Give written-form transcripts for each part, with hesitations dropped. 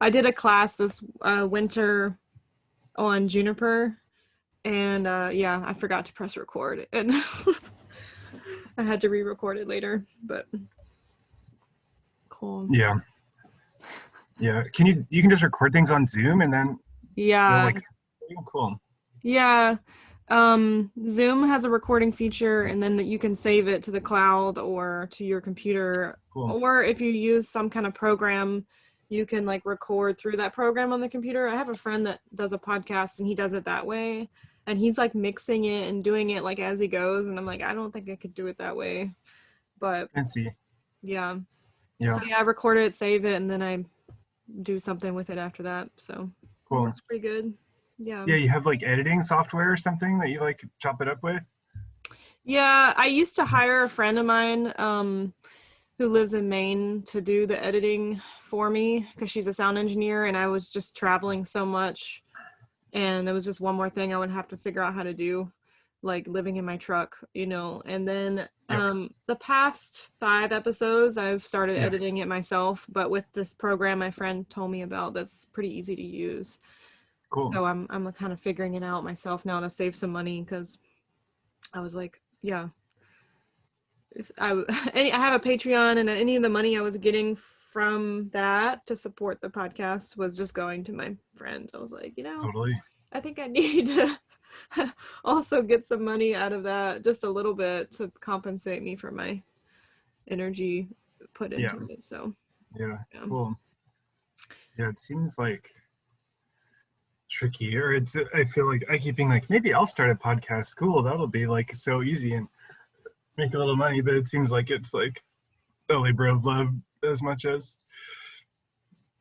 I did a class this winter on Juniper, and yeah, I forgot to press record, and I had to re-record it later. But cool. Yeah. Yeah. You can just record things on Zoom and then it'll Yeah, like, oh, cool. yeah. Zoom has a recording feature, and then that you can save it to the cloud or to your computer, Cool. or if you use some kind of program, you can like record through that program on the computer. I have a friend that does a podcast, and he does it that way, and he's like mixing it and doing it like as he goes, and I'm like, I don't think I could do it that way, but Fancy. yeah. Yeah. So yeah, I record it, save it, and then I do something with it after that. So it Cool. works pretty good. Yeah. Yeah, you have like editing software or something that you like chop it up with? Yeah, I used to hire a friend of mine who lives in Maine to do the editing for me because she's a sound engineer, and I was just traveling so much, and there was just one more thing I would have to figure out how to do, like living in my truck, you know. And then Yep. the past 5 episodes I've started Yeah. editing it myself, but with this program my friend told me about that's pretty easy to use. Cool. So I'm kind of figuring it out myself now to save some money because I was like, yeah, I have a Patreon, and any of the money I was getting from that to support the podcast was just going to my friend. I was like, Totally. I think I need to also get some money out of that, just a little bit, to compensate me for my energy put Yeah. into it. So Yeah. yeah. Cool. Yeah, it seems like tricky, or I feel like I keep being like, maybe I'll start a podcast. Cool, that'll be like so easy and make a little money, but it seems like it's like a labor of love as much as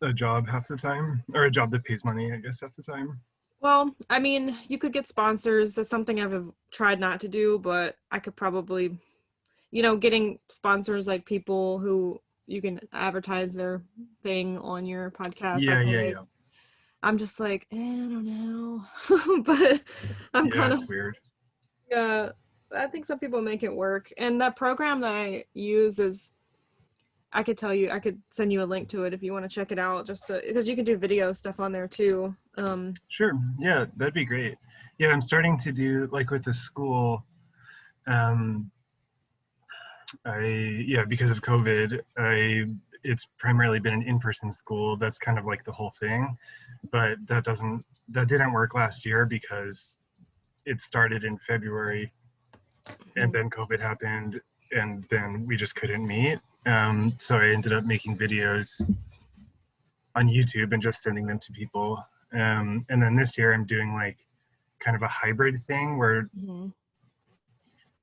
a job half the time, or a job that pays money, I guess, half the time. Well, I mean, you could get sponsors. That's something I've tried not to do, but I could probably, getting sponsors, like people who you can advertise their thing on your podcast Yeah, that yeah, way. yeah. I'm just like, I don't know. But I'm Yeah, kind of, it's weird. yeah, I think some people make it work. And that program that I use is, I could send you a link to it if you want to check it out, just to, because you can do video stuff on there too. Sure. Yeah, that'd be great. Yeah, I'm starting to do like with the school. Um, because of COVID, it's primarily been an in-person school. That's kind of like the whole thing, but that didn't work last year because it started in February and then COVID happened and then we just couldn't meet. So I ended up making videos on YouTube and just sending them to people. And then this year I'm doing like kind of a hybrid thing where Mhm.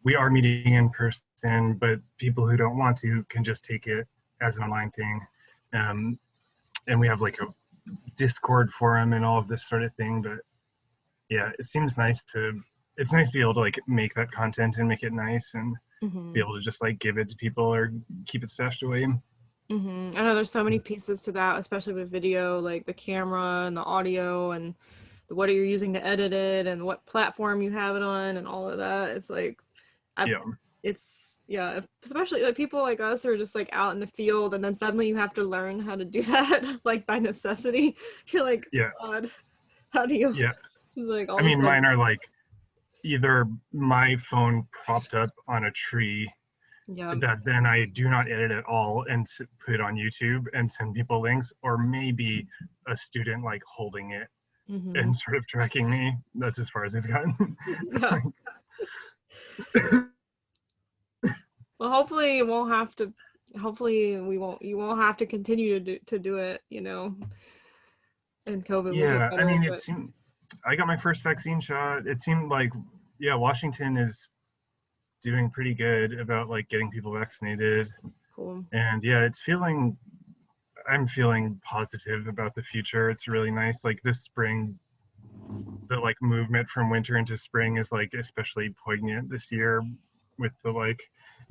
we are meeting in person, but people who don't want to can just take it as an online thing. Um, and we have like a Discord forum and all of this sort of thing. But yeah, it's nice to be able to like make that content and make it nice and be Mhm. able to just like give it to people or keep it stashed away. I know there's so many pieces to that, especially with video, like the camera and the audio and what are you using to edit it and what platform you have it on and all of that. It's like, I, Yeah, yeah, especially like people like us are just like out in the field, and then suddenly you have to learn how to do that like by necessity. You're like, yeah, God, how do you, yeah. like all I of a mean, mine sudden, are like either my phone propped up on a tree yeah. that then I do not edit at all and put it on YouTube and send people links, or maybe a student like holding it Hmm. and sort of tracking me. That's as far as I've gotten. Yeah. Well, hopefully it won't have to. Hopefully you won't have to continue to do it. And COVID will get Yeah, I better. mean, it But seemed I got my first vaccine shot. It seemed like, yeah, Washington is doing pretty good about like getting people vaccinated. cool. And yeah, I'm feeling positive about the future. It's really nice. Like this spring, the like movement from winter into spring is like especially poignant this year with the like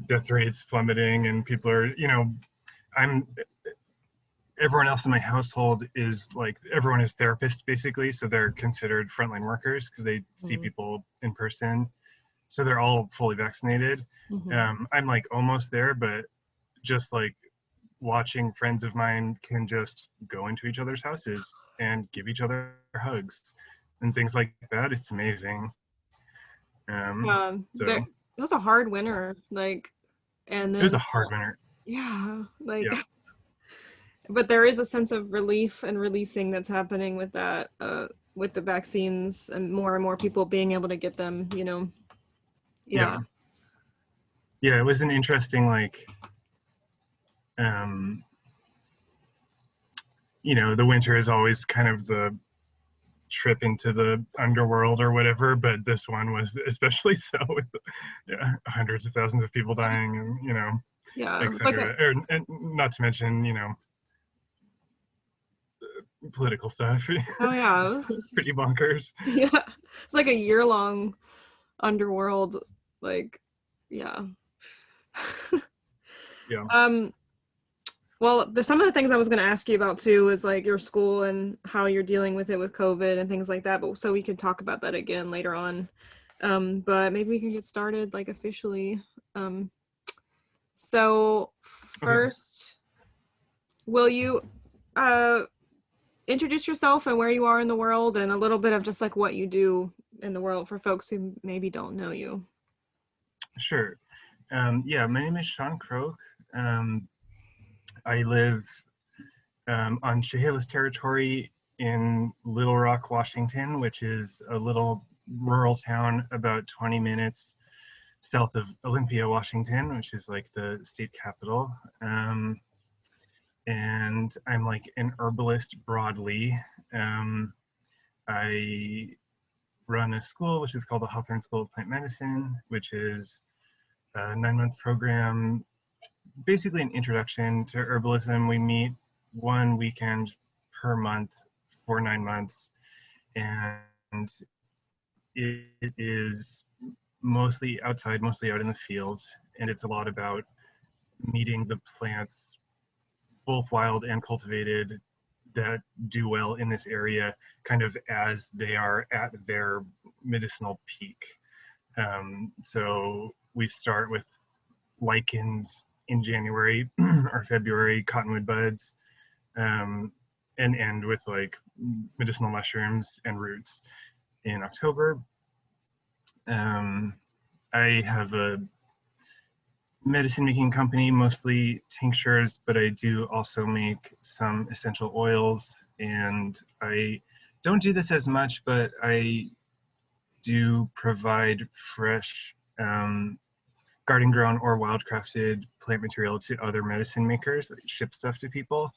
death rates plummeting and people are, I'm everyone else in my household is like everyone is therapists basically, so they're considered frontline workers because they see Mm-hmm. people in person. So they're all fully vaccinated. Mm-hmm. I'm like almost there, but just like watching friends of mine can just go into each other's houses and give each other hugs and things like that. It's amazing. So It was a hard winter, like, and it was then a hard winter. yeah, like, Yeah. but there is a sense of relief and releasing that's happening with that, with the vaccines and more people being able to get them, you know. Yeah. Yeah. Yeah. It was an interesting, like, um, you know, the winter is always kind of the trip into the underworld or whatever, but this one was especially so with yeah, hundreds of thousands of people dying and, you know, Yeah. Like a, etc. And not to mention, you know, political stuff. oh yeah. Pretty bonkers. Yeah. It's like a year-long underworld, like, yeah. Yeah. um well, there's some of the things I was going to ask you about too is like your school and how you're dealing with it with COVID and things like that, but so we can talk about that again later on. But maybe we can get started like officially. So Okay. first, will you uh introduce yourself and where you are in the world and a little bit of just like what you do in the world for folks who maybe don't know you? Sure. Yeah, my name is Sean Croke. Um, I live on Chehalis territory in Little Rock, Washington, which is a little rural town about 20 minutes south of Olympia, Washington, which is like the state capital. And I'm like an herbalist broadly. I run a school which is called the Hawthorn School of Plant Medicine, which is a 9-month program, basically an introduction to herbalism. We meet one weekend per month for 9 months, and it is mostly outside, mostly out in the field, and it's a lot about meeting the plants, both wild and cultivated, that do well in this area, kind of as they are at their medicinal peak. So we start with lichens in January or February, cottonwood buds, and end with like medicinal mushrooms and roots in October. I have a medicine making company, mostly tinctures, but I do also make some essential oils. And I don't do this as much, but I do provide fresh garden grown or wildcrafted plant material to other medicine makers that ship stuff to people,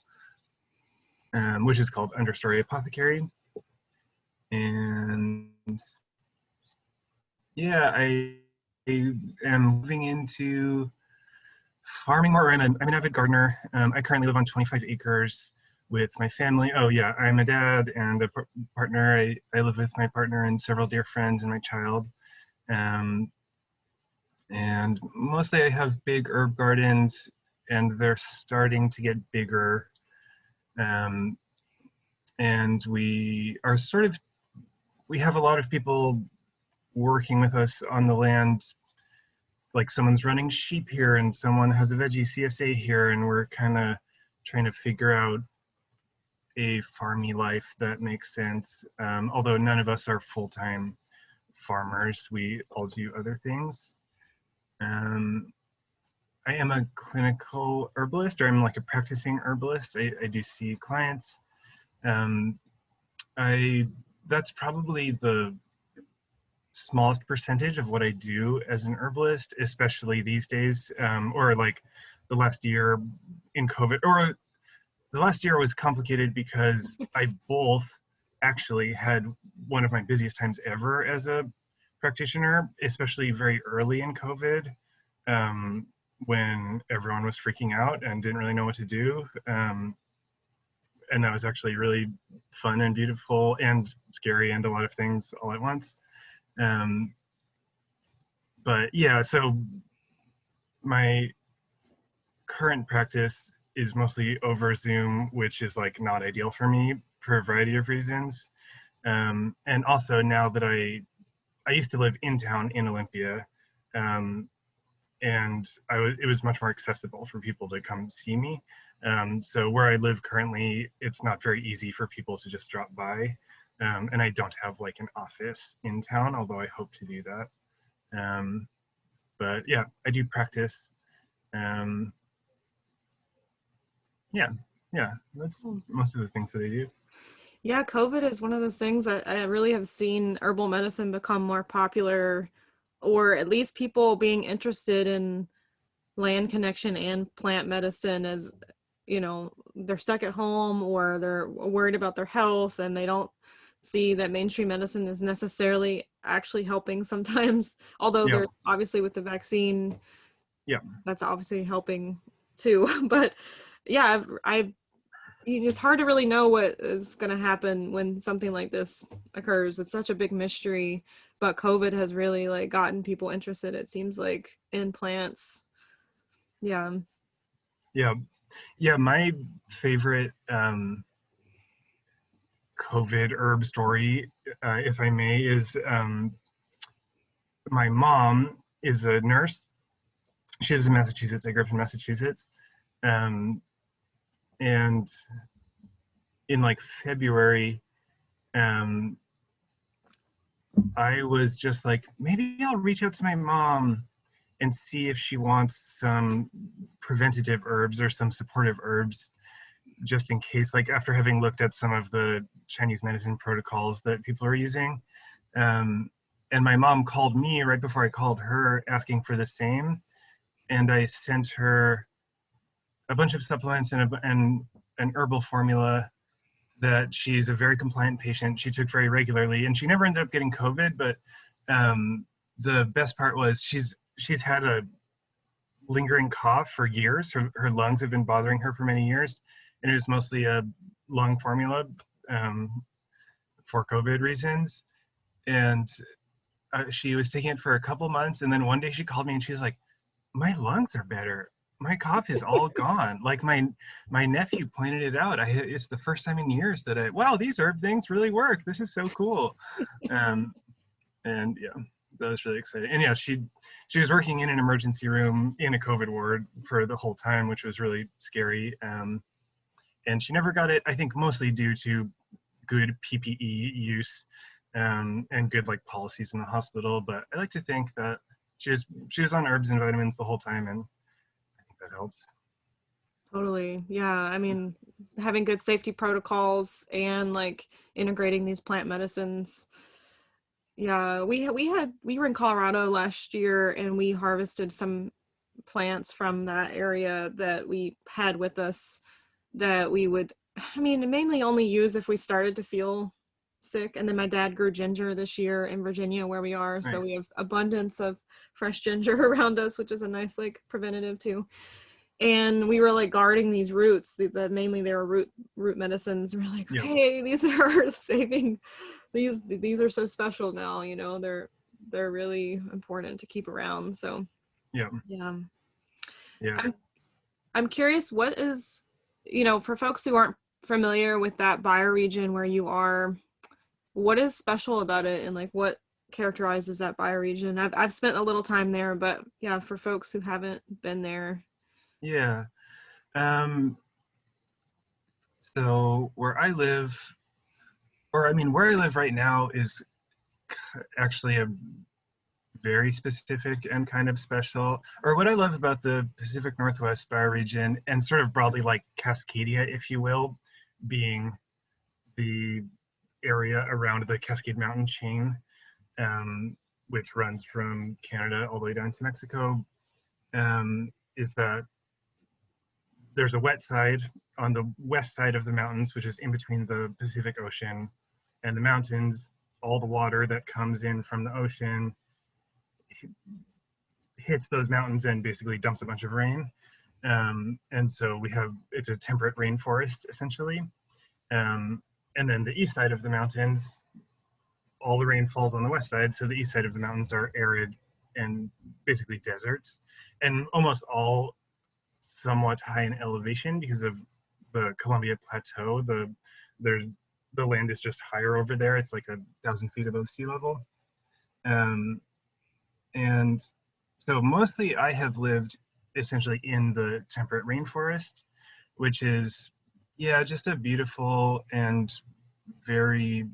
which is called Understory Apothecary. And yeah, I am moving into farming more. I'm an avid gardener. I currently live on 25 acres with my family. Oh yeah, I'm a dad and a partner. I live with my partner and several dear friends and my child. Um, and mostly I have big herb gardens, and they're starting to get bigger. Um, and we have a lot of people working with us on the land. Like someone's running sheep here and someone has a veggie CSA here, and we're kind of trying to figure out a farmy life that makes sense. Although none of us are full-time farmers, we all do other things. I am a clinical herbalist, or I'm like a practicing herbalist. I do see clients. Um, I That's probably the smallest percentage of what I do as an herbalist, especially these days, or like the last year in COVID, or the last year was complicated because I both actually had one of my busiest times ever as a practitioner, especially very early in COVID, when everyone was freaking out and didn't really know what to do. And that was actually really fun and beautiful and scary and a lot of things all at once. Um, but yeah, so my current practice is mostly over Zoom, which is like not ideal for me for a variety of reasons. And also now that I used to live in town in Olympia, and it was much more accessible for people to come see me. So where I live currently, it's not very easy for people to just drop by. And I don't have like an office in town, although I hope to do that. Um, but yeah, I do practice. Um, yeah, yeah, that's most of the things that I do. Yeah, COVID is one of those things that I really have seen herbal medicine become more popular, or at least people being interested in land connection and plant medicine as, you know, they're stuck at home or they're worried about their health and they don't see that mainstream medicine is necessarily actually helping sometimes, although Yeah, they're obviously with the vaccine, yeah, that's obviously helping too. But yeah, it's hard to really know what is going to happen when something like this occurs. It's such a big mystery, but COVID has really like gotten people interested, it seems like, in plants. Yeah. yeah, yeah. My favorite COVID herb story, if I may, is my mom is a nurse. She lives in Massachusetts. I grew up in Massachusetts. Um, and in like February, um, I was just like, maybe I'll reach out to my mom and see if she wants some preventative herbs or some supportive herbs, just in case, like after having looked at some of the Chinese medicine protocols that people are using. Um, and my mom called me right before I called her asking for the same. And I sent her a bunch of supplements and an herbal formula that she's a very compliant patient. She took very regularly, and she never ended up getting COVID. But the best part was she's had a lingering cough for years. Her lungs have been bothering her for many years, and it was mostly a lung formula um, for COVID reasons. And she was taking it for a couple months, and then one day she called me and she was like, "My lungs are better. My cough is all gone." Like my nephew pointed it out. It's the first time in years that wow, these herb things really work. This is so cool. Um, and yeah, that was really exciting. And yeah, she was working in an emergency room in a COVID ward for the whole time, which was really scary. And she never got it, I think mostly due to good PPE use and good like policies in the hospital. But I like to think that she was on herbs and vitamins the whole time, and I think that helps. Totally. Yeah. I mean, having good safety protocols and like integrating these plant medicines. Yeah, we were in Colorado last year and we harvested some plants from that area that we had with us that we would, I mean, mainly only use if we started to feel sick. And then my dad grew ginger this year in Virginia where we are, so we Nice. have abundance of fresh ginger around us, which is a nice like preventative too. And we were like guarding these roots that mainly they were root medicines. We're like, Yeah. okay, these are saving, these are so special now, you know, they're really important to keep around. So Yeah. yeah. Yeah. I'm curious, what is, you know, for folks who aren't familiar with that bioregion where you are, what is special about it and like what characterizes that bioregion? I've spent a little time there, but yeah, for folks who haven't been there. Yeah. Um, so where I live, or I mean, where I live right now is actually a very specific and kind of special. Or what I love about the Pacific Northwest bioregion, and sort of broadly like Cascadia, if you will, being the area around the Cascade Mountain chain, which runs from Canada all the way down to Mexico, is that there's a wet side on the west side of the mountains, which is in between the Pacific Ocean and the mountains. All the water that comes in from the ocean hits those mountains and basically dumps a bunch of rain. And so it's a temperate rainforest essentially. Um, and then the east side of the mountains, all the rain falls on the west side. So the east side of the mountains are arid and basically deserts, and almost all somewhat high in elevation because of the Columbia Plateau. There's the land is just higher over there. It's like 1,000 feet above sea level. Um, and so mostly I have lived essentially in the temperate rainforest. which is, yeah, just a beautiful and very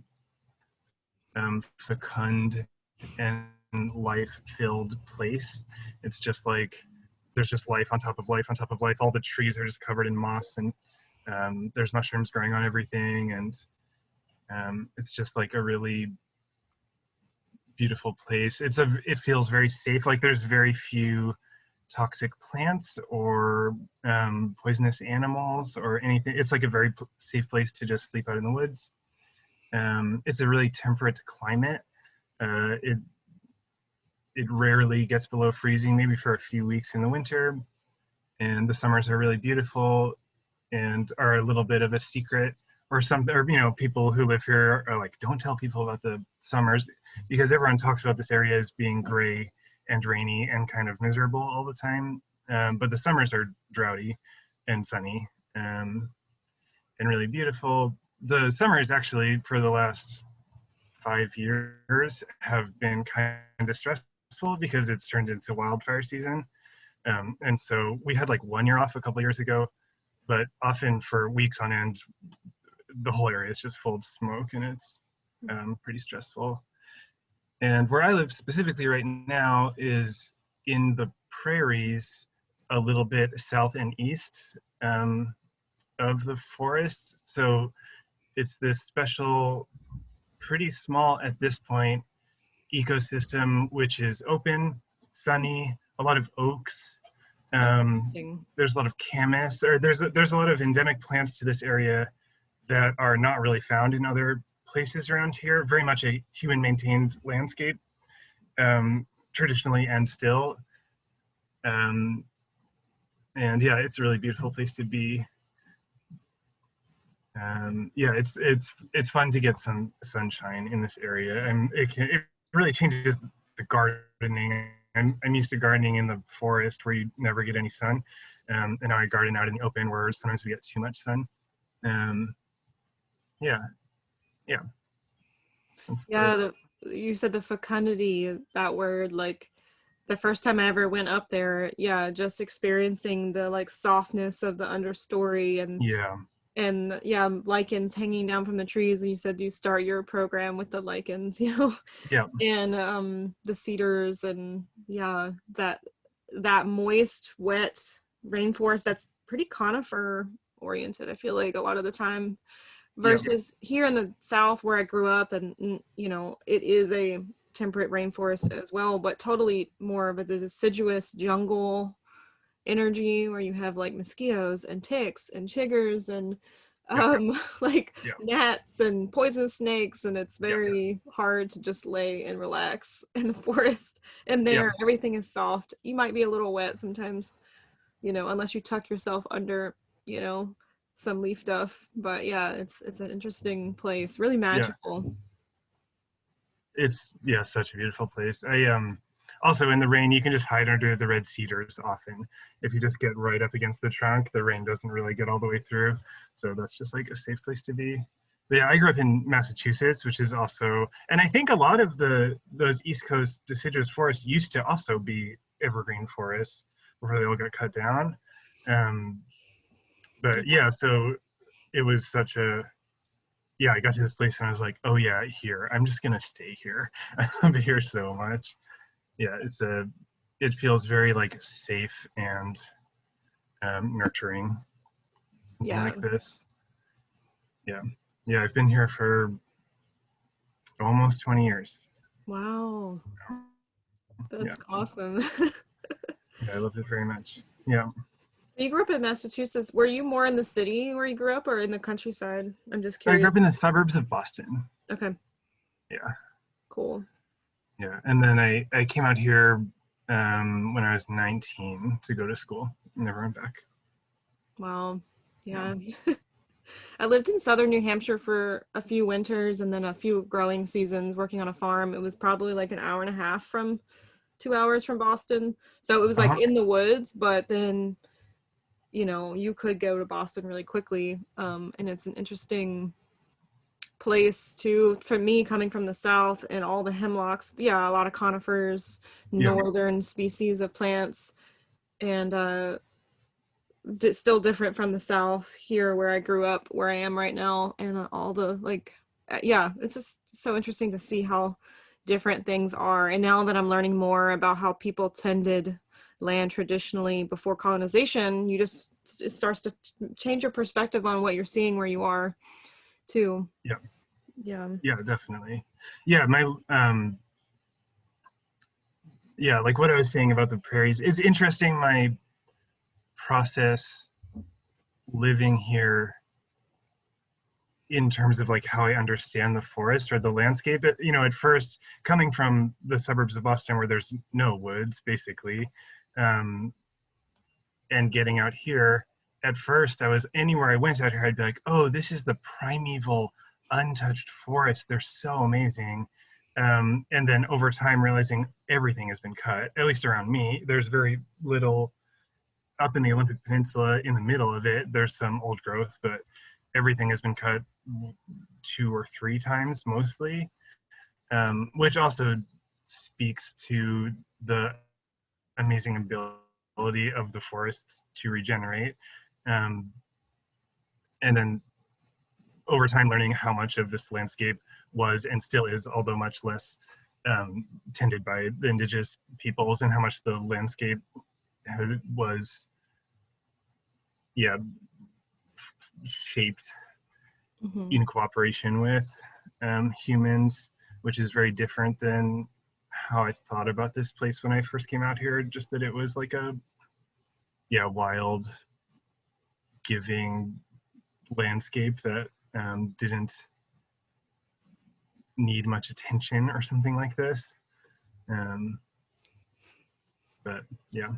fecund and life-filled place. It's just like there's just life on top of life on top of life. All the trees are just covered in moss, and there's mushrooms growing on everything, and it's just like a really beautiful place. It feels very safe. Like there's very few toxic plants or poisonous animals or anything. It's like a very safe place to just sleep out in the woods. It's a really temperate climate. It rarely gets below freezing, maybe for a few weeks in the winter, and the summers are really beautiful and are a little bit of a secret, or something, or people who live here are like, don't tell people about the summers, because everyone talks about this area as being gray and rainy and kind of miserable all the time, but the summers are droughty and sunny, and really beautiful. The summers actually for the last 5 years have been kind of stressful because it's turned into wildfire season. And so we had like 1 year off a couple of years ago, but often for weeks on end, the whole area is just full of smoke, and it's pretty stressful. And where I live specifically right now is in the prairies, a little bit south and east of the forest. So it's this special, pretty small at this point, ecosystem, which is open, sunny, a lot of oaks. There's a lot of camas, or there's a lot of endemic plants to this area that are not really found in other places around here. Very much a human maintained landscape, traditionally and still. And yeah, it's a really beautiful place to be. Yeah, it's fun to get some sunshine in this area, and it really changes the gardening. I'm used to gardening in the forest where you never get any sun, and now I garden out in the open where sometimes we get too much sun. Yeah, yeah. Yeah, you said the fecundity, that word, like the first time I ever went up there, yeah, just experiencing the like softness of the understory, yeah, and yeah, lichens hanging down from the trees. And you said you start your program with the lichens, yeah, and the cedars, and yeah, that moist, wet rainforest that's pretty conifer oriented, I feel like a lot of the time, yeah, versus here in the South where I grew up, and it is a temperate rainforest as well, but totally more of a deciduous jungle energy where you have like mosquitoes and ticks and chiggers and yeah, like yeah, gnats and poisonous snakes, and it's yeah, very hard to just lay and relax in the forest. And yeah, there everything is soft. You might be a little wet sometimes, unless you tuck yourself under, some leaf duff. But yeah, it's an interesting place, really yeah. magical. It's, yeah, such a beautiful place. I also in the rain you can just hide under the red cedars often. If you just get right up against the trunk, the rain doesn't really get all the way through. So that's just like a safe place to be. But yeah, I grew up in Massachusetts, which is also, and I think a lot of those East Coast deciduous forests used to also be evergreen forests before they all got cut down. Um, but Yeah. yeah, so it was such a, yeah, I got to this place and I was like, oh yeah, here, I'm just gonna stay here. I love it here so much. Yeah, it feels very like safe and nurturing, something Yeah. like this. Yeah, yeah, I've been here for almost 20 years. Wow, Yeah, that's awesome. yeah, I love it very much. Yeah, So you grew up in Massachusetts. Were you more in the city where you grew up or in the countryside? I'm just I grew curious. up in the suburbs of Boston. Okay, Yeah, cool. yeah, and then I came out here when I was 19 to go to school. Never went back. Wow. Yeah. Yeah. I lived in southern New Hampshire for a few winters and then a few growing seasons working on a farm. It was probably like an hour and a half from 2 hours from Boston. So it was like Uh-huh. in the woods, but then, you could go to Boston really quickly. And it's an interesting place too, for me coming from the South and all the hemlocks. Yeah, a lot of conifers, Yeah. northern species of plants, and still different from the South here where I grew up, where I am right now, and all the like, yeah, it's just so interesting to see how different things are. And now that I'm learning more about how people tended land traditionally before colonization, you just, it starts to change your perspective on what you're seeing where you are too. Yeah. Yeah. Yeah, definitely. Yeah, my yeah, like what I was saying about the prairies, it's interesting. My process living here in terms of like how I understand the forest or the landscape. You know, at first, coming from the suburbs of Boston where there's no woods, basically, um, and getting out here, at first I was anywhere I went out here, I'd be like, oh, this is the primeval, untouched forest. They're so amazing. And then over time, realizing everything has been cut, at least around me. There's very little up in the Olympic Peninsula in the middle of it. There's some old growth, but everything has been cut 2 or 3 times mostly, which also speaks to the amazing ability of the forests to regenerate. Um, and then over time, learning how much of this landscape was and still is, although much less tended by the indigenous peoples, and how much the landscape was, yeah, shaped Mm-hmm. in cooperation with humans, which is very different than how I thought about this place when I first came out here. Just that it was like a, yeah, wild, giving landscape that didn't need much attention or something like this. Um, but yeah,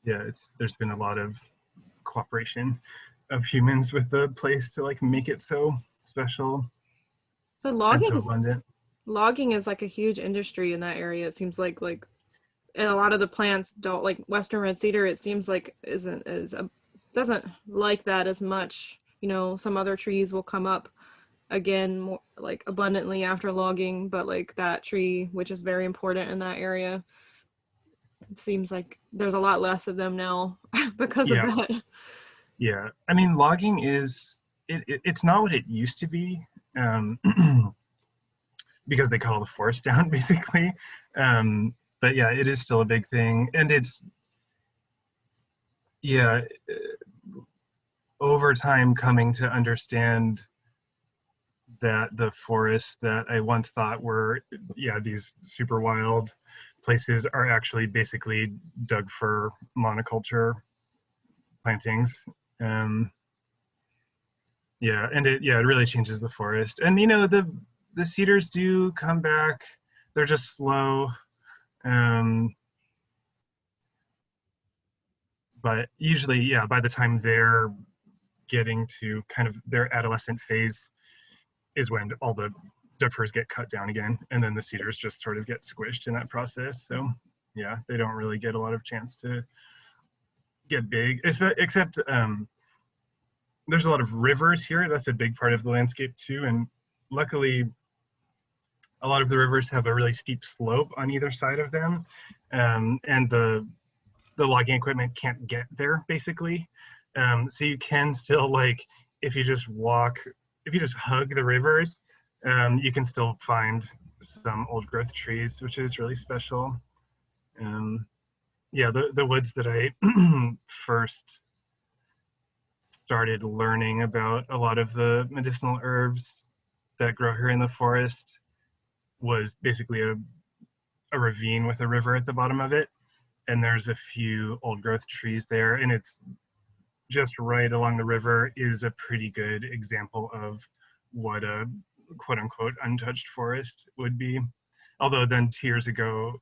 there's been a lot of cooperation of humans with the place to like make it so special So and so abundant. logging is like a huge industry in that area. It seems like, and a lot of the plants don't, like Western red cedar, it seems like isn't as doesn't like that as much. You know, some other trees will come up again more like abundantly after logging, but like that tree, which is very important in that area, it seems like there's a lot less of them now because of Yeah, that. yeah. I mean, logging is it's not what it used to be, um, because they cut all the forest down basically. Um, but yeah, it is still a big thing, and it's, yeah, over time coming to understand that the forests that I once thought were, yeah, these super wild places are actually basically dug for monoculture plantings. Um, yeah, and it really changes the forest. And you know, the cedars do come back. They're just slow. Um, but usually, yeah, by the time they're getting to kind of their adolescent phase is when all the dug firs get cut down again, and then the cedars just sort of get squished in that process. So yeah, they don't really get a lot of chance to get big, except there's a lot of rivers here. That's a big part of the landscape too, and luckily a lot of the rivers have a really steep slope on either side of them, and the logging equipment can't get there basically. So you can still, like, if you just walk, if you just hug the rivers, you can still find some old growth trees, which is really special. Um, yeah, the woods that I first started learning about a lot of the medicinal herbs that grow here in the forest was basically a ravine with a river at the bottom of it. And there's a few old growth trees there, and it's just right along the river is a pretty good example of what a quote unquote untouched forest would be. Although then 2 years ago,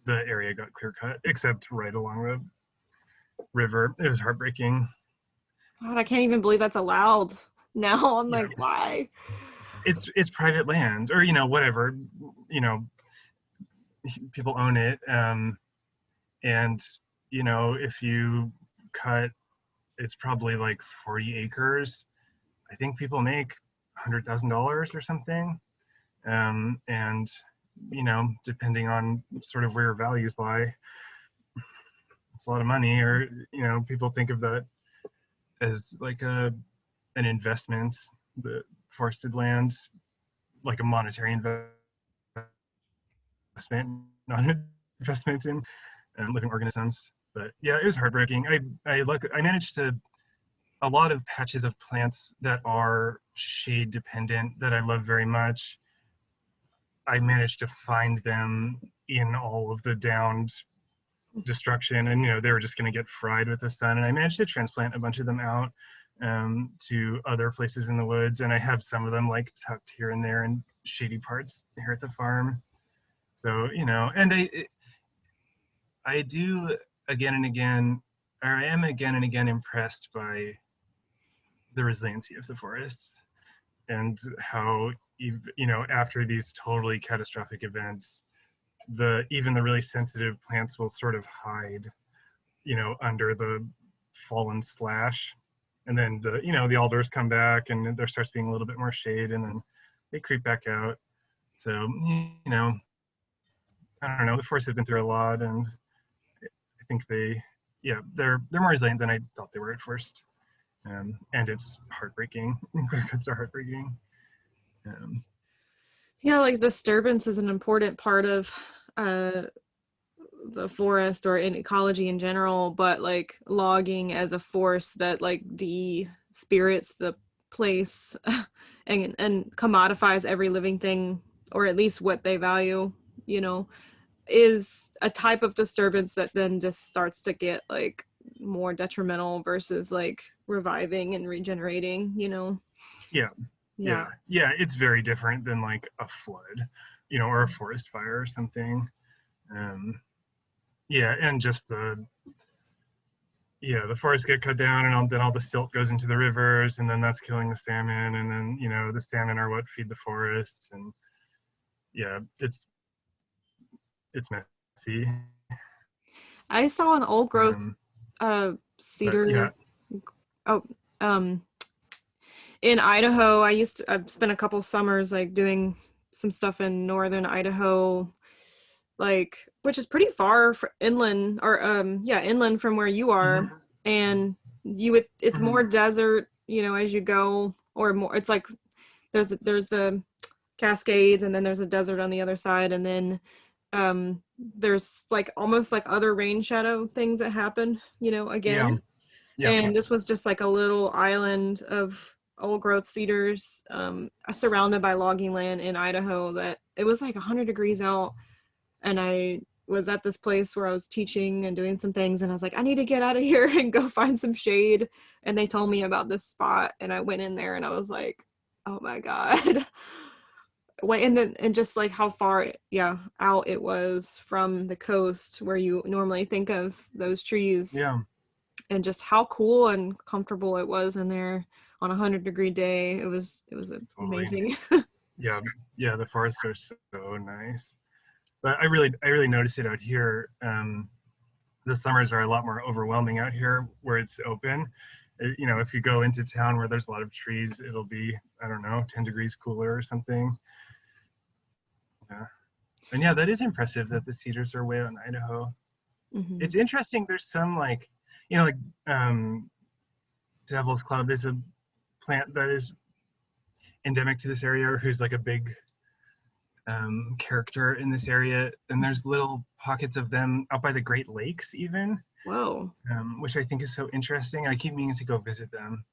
the area got clear cut, except right along the river. It was heartbreaking. God, I can't even believe that's allowed now. I'm Yeah, like, why? it's private land, or you know, whatever, you know, people own it, and you know, if you cut, it's probably like 40 acres. I think people make $100,000 or something, and you know, depending on sort of where your values lie, it's a lot of money, or people think of that as like an investment, the forested lands, like a monetary investment, not an investment in living organisms. But yeah, it was heartbreaking. I managed to a lot of patches of plants that are shade dependent that I love very much. I managed to find them in all of the downed destruction, and they were just going to get fried with the sun. And I managed to transplant a bunch of them out to other places in the woods, and I have some of them like tucked here and there in shady parts here at the farm. So and I do again and again, or I am again and again impressed by the resiliency of the forests, and how after these totally catastrophic events, even the really sensitive plants will sort of hide under the fallen slash, and then the alders come back and there starts being a little bit more shade, and then they creep back out. So I don't know, the forests have been through a lot, and I think they're more resilient than I thought they were at first. And it's heartbreaking. Their cuts are heartbreaking. Yeah, like disturbance is an important part of uh the forest or in ecology in general, but like logging as a force that like de-spirits the place and commodifies every living thing, or at least what they value, you know, is a type of disturbance that then just starts to get like more detrimental versus like reviving and regenerating, you know. Yeah, Yeah. yeah. It's very different than like a flood, or a forest fire or something. Um, yeah, and just the forests get cut down, and then all the silt goes into the rivers, and then that's killing the salmon, and then the salmon are what feed the forests, and yeah, it's messy. I saw an old growth But yeah. cedar. Oh, um, in Idaho, I've spent a couple summers like doing some stuff in northern Idaho, like which is pretty far inland, or yeah, inland from where you are. Mhm. And it's more Mhm. desert, as you go, or more it's like there's the Cascades, and then there's a desert on the other side, and then there's like almost like other rain shadow things that happen, Yeah, again. yeah, And this was just like a little island of old growth cedars, surrounded by logging land in Idaho, that it was like 100 degrees out. And I was at this place where I was teaching and doing some things, and I was like, I need to get out of here and go find some shade. And they told me about this spot, and I went in there, and I was like, oh my God. And just like how far, yeah, out it was from the coast where you normally think of those trees, yeah, and just how cool and comfortable it was in there on a 100-degree day. It was totally. amazing. Yeah, yeah. The forests are so nice, but I really notice it out here. The summers are a lot more overwhelming out here where it's open. If you go into town where there's a lot of trees, it'll be, I don't know, 10 degrees cooler or something. Yeah. And yeah, that is impressive that the cedars are way out in Idaho. Hmm. It's interesting. There's some like Devil's Club is a plant that is endemic to this area, who's like a big character in this area. And there's little pockets of them out by the Great Lakes, even, Whoa. which I think is so interesting. I keep meaning to go visit them.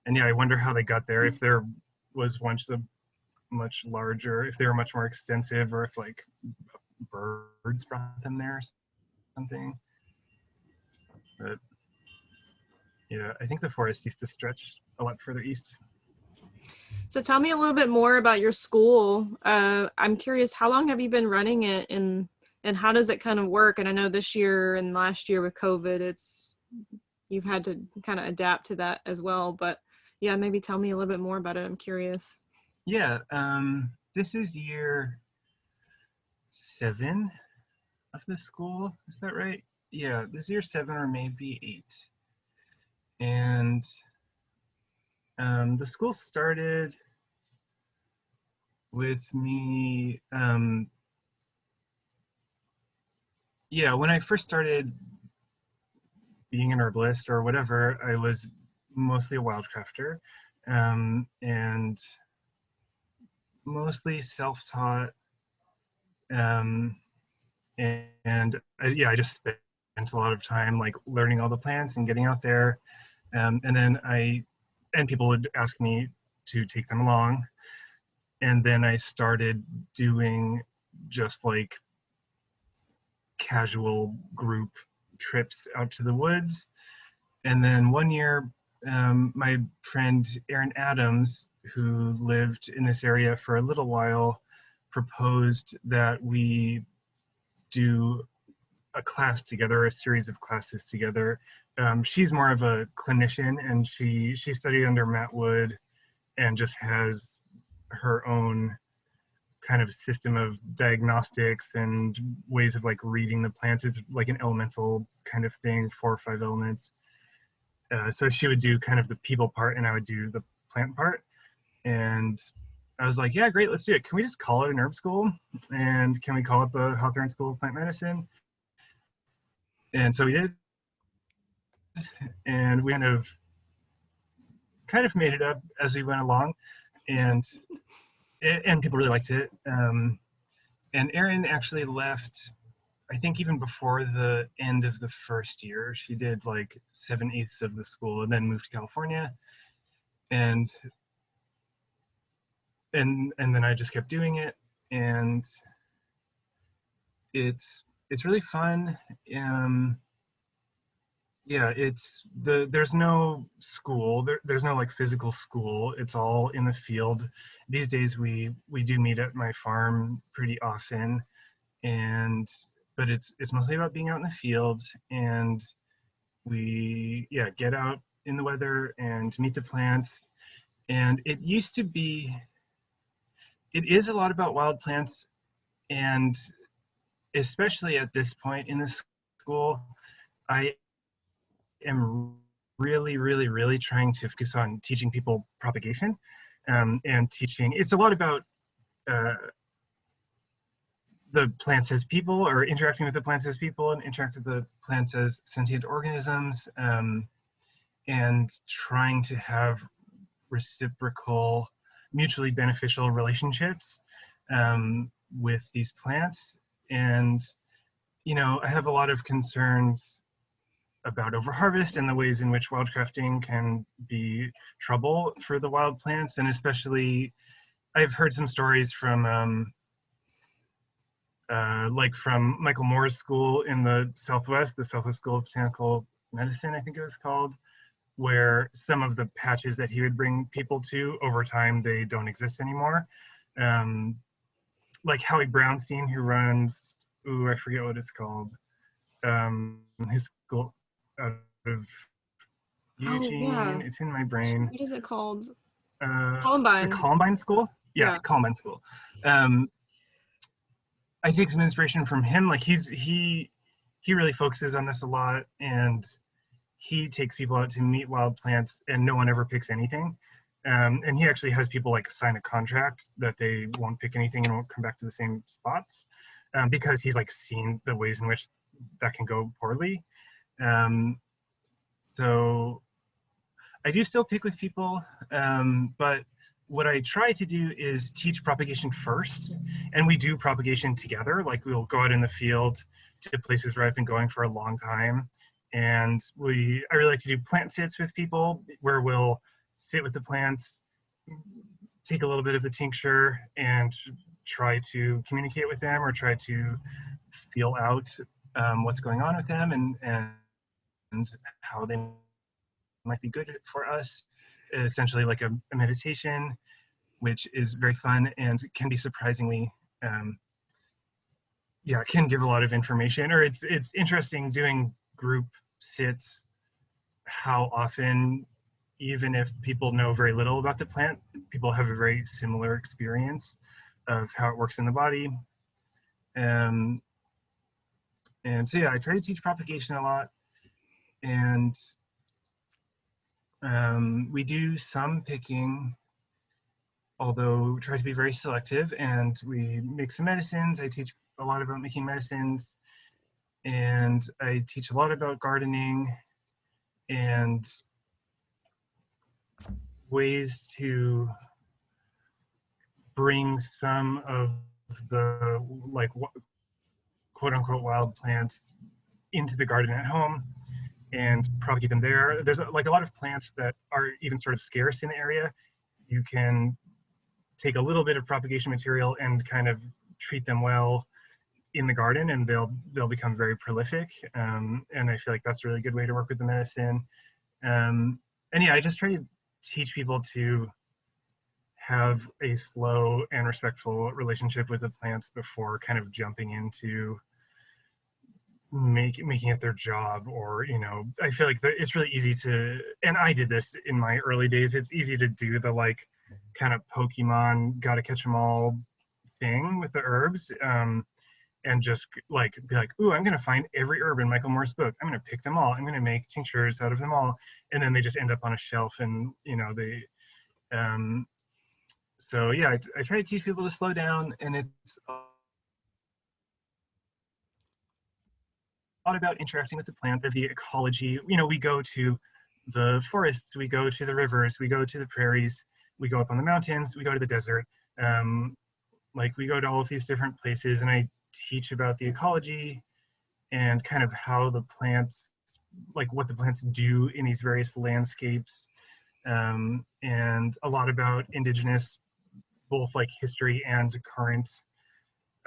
And yeah, I wonder how they got there. If there was once a much larger, if they were much more extensive, or if like birds brought them there or something. But yeah, I think the forest used to stretch a lot further east. So tell me a little bit more about your school. I'm curious, how long have you been running it, and how does it kind of work? And I know this year and last year with COVID, you've had to kind of adapt to that as well. But yeah, maybe tell me a little bit more about it. I'm curious. Yeah, this is year 7 of the school. Is that right? Yeah, this is year 7 or maybe 8. And the school started with me. Yeah, when I first started being an herbalist or whatever, I was mostly a wildcrafter, and mostly self-taught. Um, yeah, I just spent a lot of time like learning all the plants and getting out there. And then and people would ask me to take them along. And then I started doing just like casual group trips out to the woods. And then one year, my friend Erin Adams, who lived in this area for a little while, proposed that we do a class together, a series of classes together. She's more of a clinician, and she studied under Matt Wood and just has her own kind of system of diagnostics and ways of like reading the plants. It's like an elemental kind of thing, 4 or 5 elements. So she would do kind of the people part and I would do the plant part. And I was like, yeah, great, let's do it. Can we just call it an herb school? And can we call it the Hawthorn School of Plant Medicine? And so we did. And we kind of made it up as we went along. And people really liked it. And Erin actually left, I think even before the end of the first year. She did like 7/8 of the school and then moved to California. And then I just kept doing it, and it's really fun. Yeah, there's no school, there's no like physical school. It's all in the field. These days we do meet at my farm pretty often, but it's mostly about being out in the field, and we get out in the weather and meet the plants. And it is a lot about wild plants, and especially at this point in the school, I am really, really, really trying to focus on teaching people propagation, and teaching. It's a lot about the plants as people, or interacting with the plants as people, and interact with the plants as sentient organisms, and trying to have reciprocal, mutually beneficial relationships with these plants. And I have a lot of concerns about overharvest and the ways in which wildcrafting can be trouble for the wild plants. And especially, I've heard some stories from from Michael Moore's school in the Southwest School of Botanical Medicine, I think it was called, where some of the patches that he would bring people to, over time, they don't exist anymore. Like Howie Brownstein, who runs, I forget what it's called, his school out of Eugene. Oh, yeah. It's in my brain. What is it called? Columbine. The Columbine School? Yeah. Columbine School. I take some inspiration from him. Like he really focuses on this a lot, and he takes people out to meet wild plants, and no one ever picks anything. And he actually has people like sign a contract that they won't pick anything and won't come back to the same spots, because he's like seen the ways in which that can go poorly. So I do still pick with people, but what I try to do is teach propagation first, and we do propagation together. Like we'll go out in the field to places where I've been going for a long time, and I really like to do plant sits with people, where we'll sit with the plants, take a little bit of the tincture, and try to communicate with them, or try to feel out what's going on with them, and how they might be good for us. Essentially like a meditation, which is very fun and can be surprisingly, can give a lot of information. Or it's interesting doing group sits, how often, even if people know very little about the plant, people have a very similar experience of how it works in the body. And so I try to teach propagation a lot, and we do some picking, although try to be very selective, and we make some medicines. I teach a lot about making medicines, and I teach a lot about gardening, and ways to bring some of the like quote unquote wild plants into the garden at home and propagate them there. There's like a lot of plants that are even sort of scarce in the area. You can take a little bit of propagation material and kind of treat them well in the garden, and they'll become very prolific. And I feel like that's a really good way to work with the medicine. And yeah, I just try to teach people to have a slow and respectful relationship with the plants before kind of jumping into making it their job. Or, you know, I feel like it's really easy to, and I did this in my early days, it's easy to do the like kind of Pokemon gotta catch them all thing with the herbs, and just like be like, ooh, I'm gonna find every herb in Michael Moore's book, I'm gonna pick them all, I'm gonna make tinctures out of them all, and then they just end up on a shelf. And you know, they so yeah, I try to teach people to slow down, and it's a lot about interacting with the plants, of the ecology. You know, we go to the forests, we go to the rivers, we go to the prairies, we go up on the mountains, we go to the desert. Like we go to all of these different places, and I teach about the ecology and kind of how the plants, like what the plants do in these various landscapes, and a lot about indigenous, both like history and current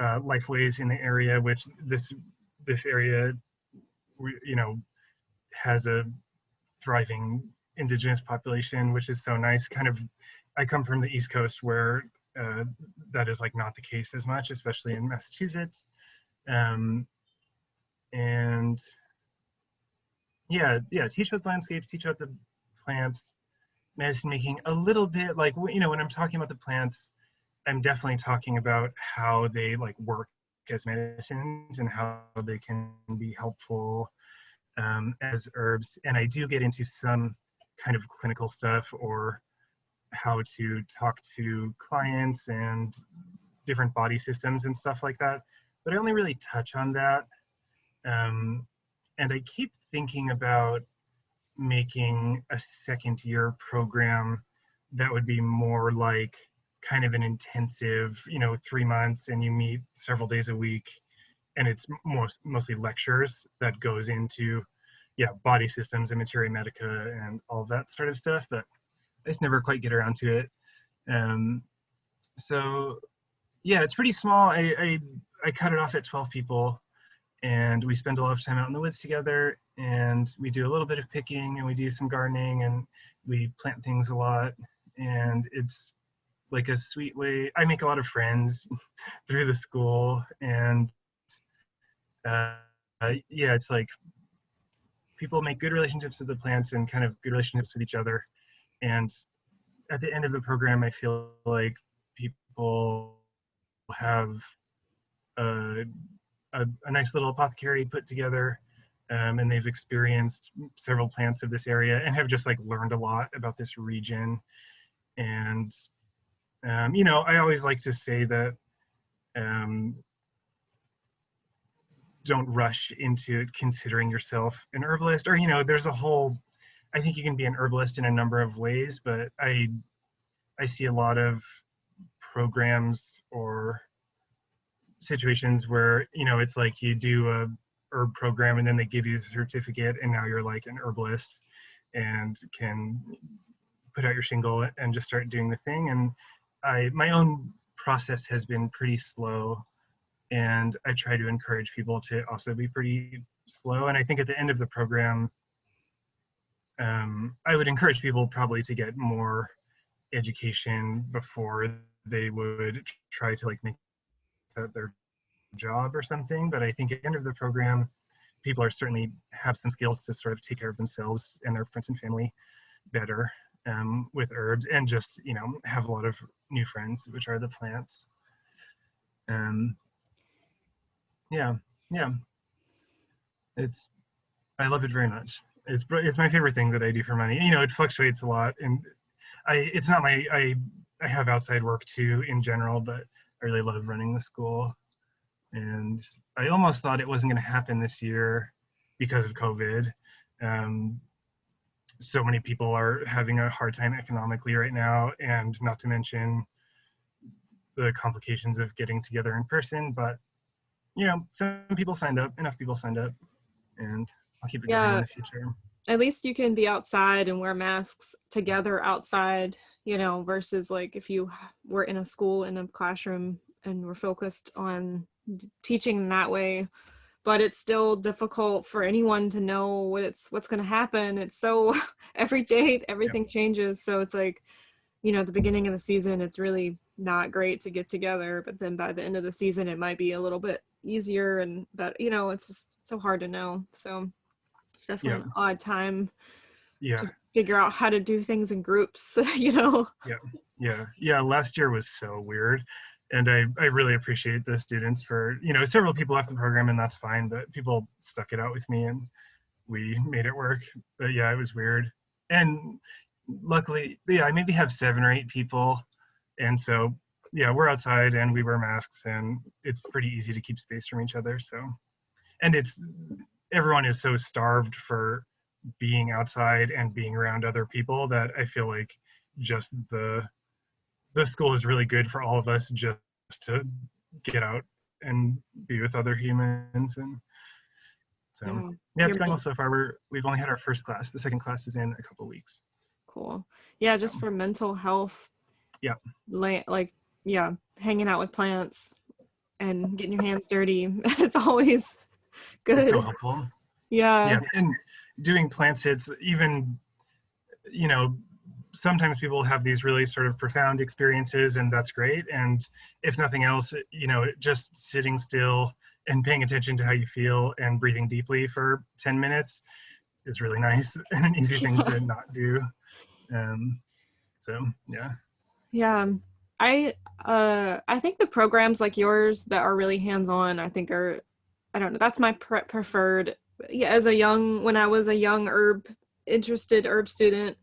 lifeways in the area, which this area, you know, has a thriving indigenous population, which is so nice. Kind of, I come from the East Coast where that is like not the case as much, especially in Massachusetts. And yeah, teach about landscapes, teach about the plants, medicine making a little bit. Like, you know, when I'm talking about the plants, I'm definitely talking about how they like work as medicines and how they can be helpful as herbs. And I do get into some kind of clinical stuff, or how to talk to clients and different body systems and stuff like that. But I only really touch on that. And I keep thinking about making a second year program that would be more like kind of an intensive, you know, 3 months, and you meet several days a week, and it's mostly lectures that goes into, yeah, body systems and materia medica and all that sort of stuff. But I just never quite get around to it. So yeah, it's pretty small. I cut it off at 12 people, and we spend a lot of time out in the woods together, and we do a little bit of picking, and we do some gardening, and we plant things a lot. And it's like a sweet way. I make a lot of friends through the school, and yeah, it's like people make good relationships with the plants and kind of good relationships with each other. And at the end of the program, I feel like people have a, a nice little apothecary put together, and they've experienced several plants of this area and have just like learned a lot about this region. And you know, I always like to say that don't rush into considering yourself an herbalist. Or, you know, there's a whole, I think you can be an herbalist in a number of ways, but I see a lot of programs or situations where, you know, it's like you do a herb program and then they give you a certificate, and now you're like an herbalist and can put out your shingle and just start doing the thing. And my own process has been pretty slow, and I try to encourage people to also be pretty slow. And I think at the end of the program, I would encourage people probably to get more education before they would try to like make that their job or something. But I think at the end of the program, people are certainly have some skills to sort of take care of themselves and their friends and family better with herbs, and just, you know, have a lot of new friends, which are the plants. Yeah, yeah, I love it very much. It's my favorite thing that I do for money. You know, it fluctuates a lot, and it's not my I have outside work too in general, but I really love running the school. And I almost thought it wasn't going to happen this year because of COVID. so many people are having a hard time economically right now, and not to mention the complications of getting together in person. But some people signed up, enough people signed up, and I'll keep it going in Yeah, the future. at least you can be outside and wear masks together outside, versus like if you were in a school in a classroom and were focused on teaching that way. But it's still difficult for anyone to know what's going to happen. It's so every day Yeah, everything changes, so it's like, at the beginning of the season it's really not great to get together, but then by the end of the season it might be a little bit easier, and that, it's just so hard to know. So it's yeah, definitely an odd time yeah, to figure out how to do things in groups, you know. yeah, yeah. Last year was so weird, and I really appreciate the students for several people left the program, and that's fine, but people stuck it out with me, and we made it work. But yeah, it was weird, and luckily, yeah, I maybe have 7 or 8 people, and so yeah, we're outside and we wear masks, and it's pretty easy to keep space from each other. So, and it's everyone is so starved for being outside and being around other people that I feel like just the school is really good for all of us just to get out and be with other humans. And so Yeah, yeah, it's you're going well so far. We've only had our first class. The second class is in a couple of weeks. cool. Yeah, So just for mental health, yeah, like, yeah, hanging out with plants and getting your hands dirty. It's always it's so good. helpful. Yeah. Yeah, and doing plant sits, even you know sometimes people have these really sort of profound experiences, and that's great. And if nothing else, just sitting still and paying attention to how you feel and breathing deeply for 10 minutes is really nice and an easy thing Yeah. to not do. um, so yeah. Yeah. I think the programs like yours that are really hands-on, I think are, I don't know, that's my preferred. Yeah, when I was a young interested herb student,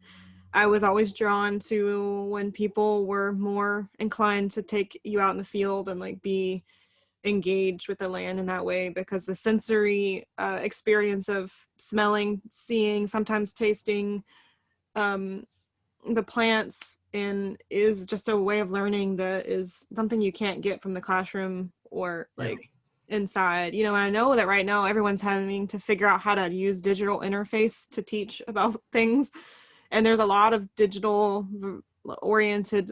I was always drawn to when people were more inclined to take you out in the field and like be engaged with the land in that way, because the sensory experience of smelling, seeing, sometimes tasting um, the plants and is just a way of learning that is something you can't get from the classroom or Yeah, like inside. And I know that right now everyone's having to figure out how to use digital interface to teach about things, and there's a lot of digital oriented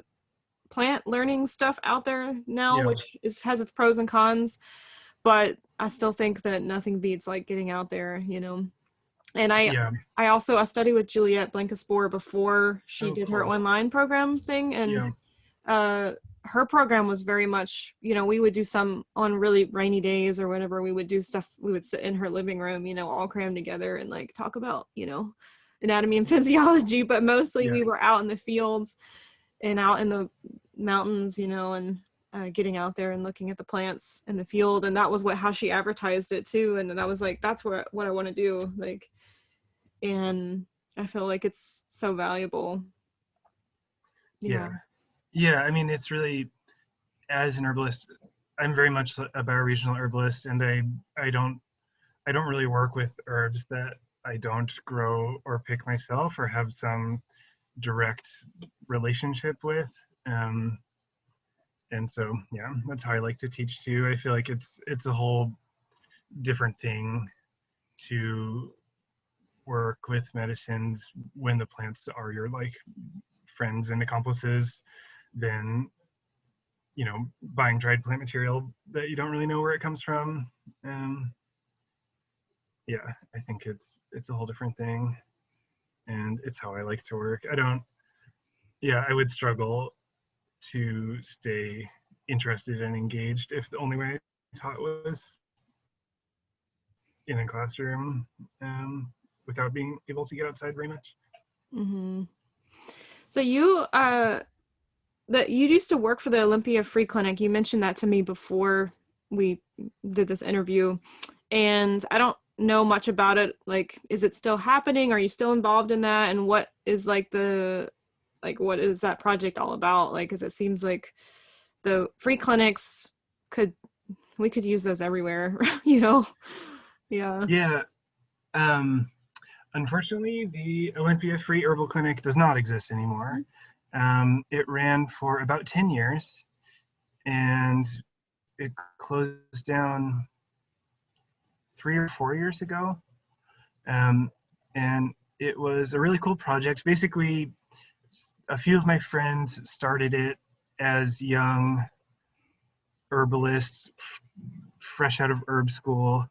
plant learning stuff out there now, yeah, which has its pros and cons, but I still think that nothing beats like getting out there. And yeah. I studied with Juliette Blancaspor before she Oh, did her cool. online program thing, and Yeah, uh her program was very much, we would do some on really rainy days or whatever, we would do stuff, we would sit in her living room, all crammed together and like talk about, anatomy and physiology, but mostly yeah, we were out in the fields and out in the mountains, and getting out there and looking at the plants in the field. And that was how she advertised it too. And that was like, that's what I want to do. Like, and I feel like it's so valuable. yeah, Yeah. yeah. I mean, it's really, as an herbalist, I'm very much a bioregional herbalist, and I don't really work with herbs that I don't grow or pick myself or have some direct relationship with. Um, and so yeah, that's how I like to teach too. I feel like it's a whole different thing to work with medicines when the plants are your like friends and accomplices than buying dried plant material that you don't really know where it comes from. Um, yeah, I think it's a whole different thing, and it's how I like to work. I don't. Yeah, I would struggle to stay interested and engaged if the only way I taught was in a classroom, without being able to get outside very much. Hmm. So that you used to work for the Olympia Free Clinic. You mentioned that to me before we did this interview, and I don't know much about it. Like, is it still happening? Are you still involved in that? And what is what is that project all about? Like, because it seems like the free clinics could we could use those everywhere, you know? Yeah. Yeah, um, Unfortunately, the Olympia Free Herbal Clinic does not exist anymore. It ran for about 10 years and it closed down 3 or 4 years ago. And it was a really cool project. Basically, a few of my friends started it as young herbalists, fresh out of herb school,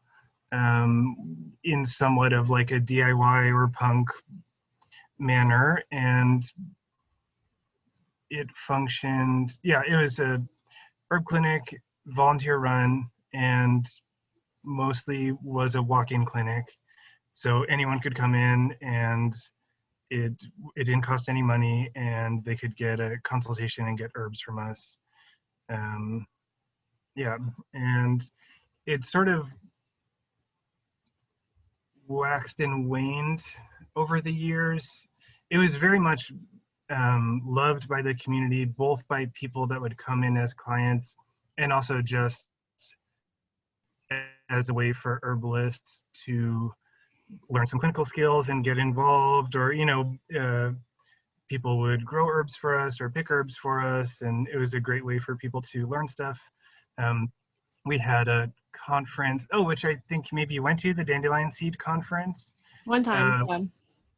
in somewhat of like a DIY or punk manner. And it functioned, yeah, it was a herb clinic, volunteer run, and mostly was a walk-in clinic. So anyone could come in and it didn't cost any money and they could get a consultation and get herbs from us. Yeah, and it sort of waxed and waned over the years. It was very much loved by the community, both by people that would come in as clients and also just as a way for herbalists to learn some clinical skills and get involved, or people would grow herbs for us or pick herbs for us, and it was a great way for people to learn stuff. We had a conference, which I think maybe you went to, the Dandelion Seed Conference. One time.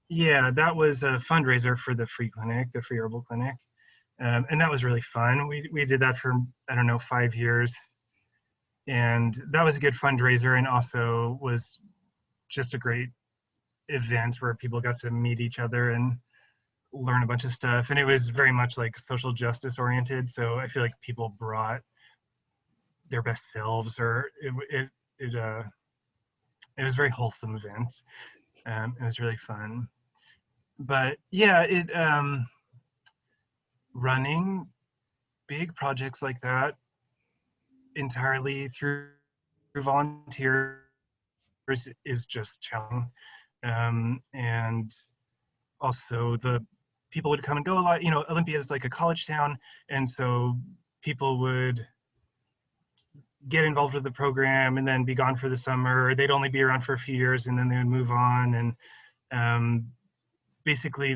Yeah, that was a fundraiser for the free clinic, the free herbal clinic. And that was really fun. We did that for, I don't know, 5 years. And that was a good fundraiser and also was just a great event where people got to meet each other and learn a bunch of stuff. And it was very much like social justice oriented. So I feel like people brought their best selves, or it was a very wholesome event. It was really fun. But yeah, running big projects like that entirely through volunteers is just challenging. And also the people would come and go a lot. Olympia is like a college town, and so people would get involved with the program and then be gone for the summer. They'd only be around for a few years and then they would move on. And basically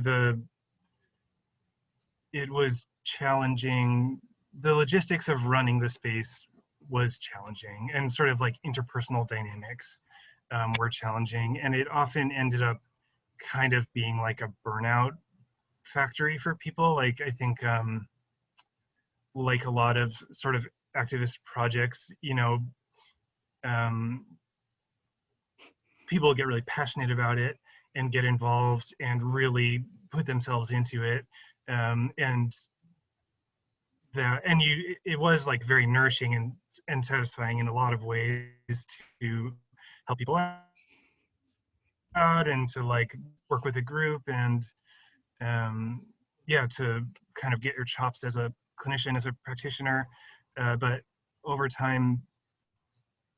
it was challenging. The logistics of running the space was challenging, and sort of like interpersonal dynamics were challenging. And it often ended up kind of being like a burnout factory for people. Like, I think like a lot of sort of activist projects, people get really passionate about it and get involved and really put themselves into it. It was like very nourishing and satisfying in a lot of ways to help people out and to like work with a group and to kind of get your chops as a clinician, as a practitioner. But over time,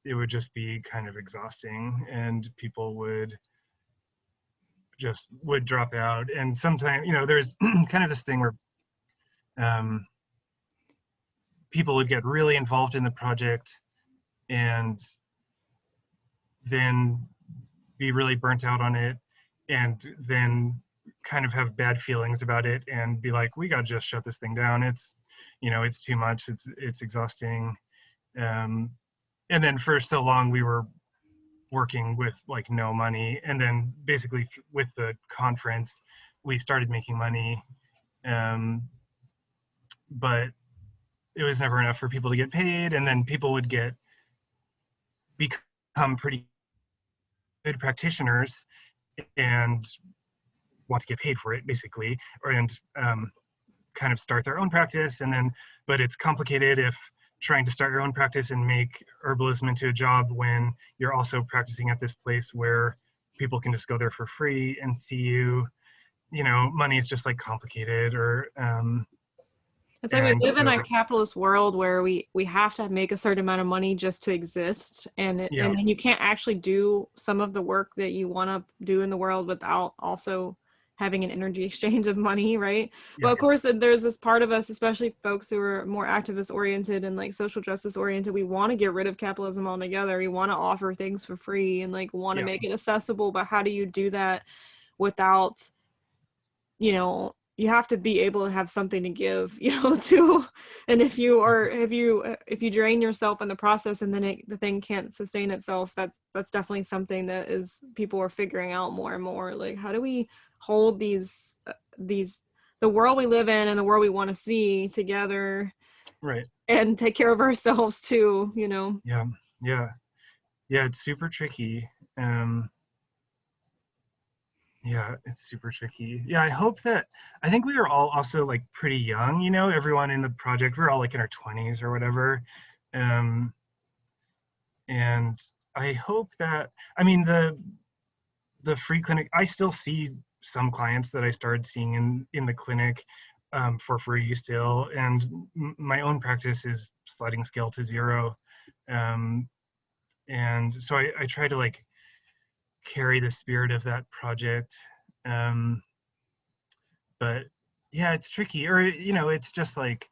it would just be kind of exhausting, and people would drop out. And sometimes, there's kind of this thing where people would get really involved in the project and then be really burnt out on it, and then kind of have bad feelings about it and be like, we gotta just shut this thing down. It's too much. It's exhausting. And then for so long we were working with like no money, and then basically with the conference we started making money, but it was never enough for people to get paid. And then people would become pretty good practitioners and want to get paid for it, basically, and kind of start their own practice. But it's complicated if trying to start your own practice and make herbalism into a job when you're also practicing at this place where people can just go there for free and see you. Money is just like complicated. Or it's like we live in a capitalist world where we have to make a certain amount of money just to exist, and then you can't actually do some of the work that you want to do in the world without also having an energy exchange of money, right? Yeah. But of course, there's this part of us, especially folks who are more activist oriented and like social justice oriented. We want to get rid of capitalism altogether. We want to offer things for free and like want to Yeah. make it accessible. But how do you do that without, you have to be able to have something to give, to, and if you drain yourself in the process and then the thing can't sustain itself, that's definitely something that is people are figuring out more and more. Like, how do we hold the world we live in and the world we want to see together Right. and take care of ourselves too, Yeah. Yeah. Yeah. It's super tricky. Um, Yeah, it's super tricky. Yeah, I think we were all also like pretty young, everyone in the project, we are all like in our 20s or whatever. Um, and I hope that, I mean, the free clinic, I still see some clients that I started seeing in the clinic for free still. And my own practice is sliding scale to zero. Um, and so I try to like carry the spirit of that project. Um, but yeah, it's tricky, or it's just like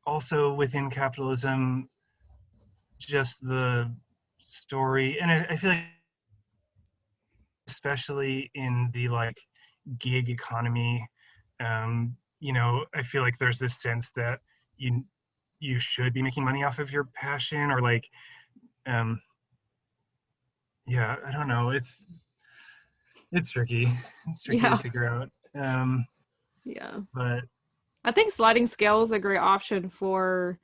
also within capitalism, just the story, and I feel like especially in the like gig economy, I feel like there's this sense that you should be making money off of your passion, or like um yeah, I don't know, it's tricky, it's tricky to Yeah. figure out. Yeah. But I think sliding scale is a great option for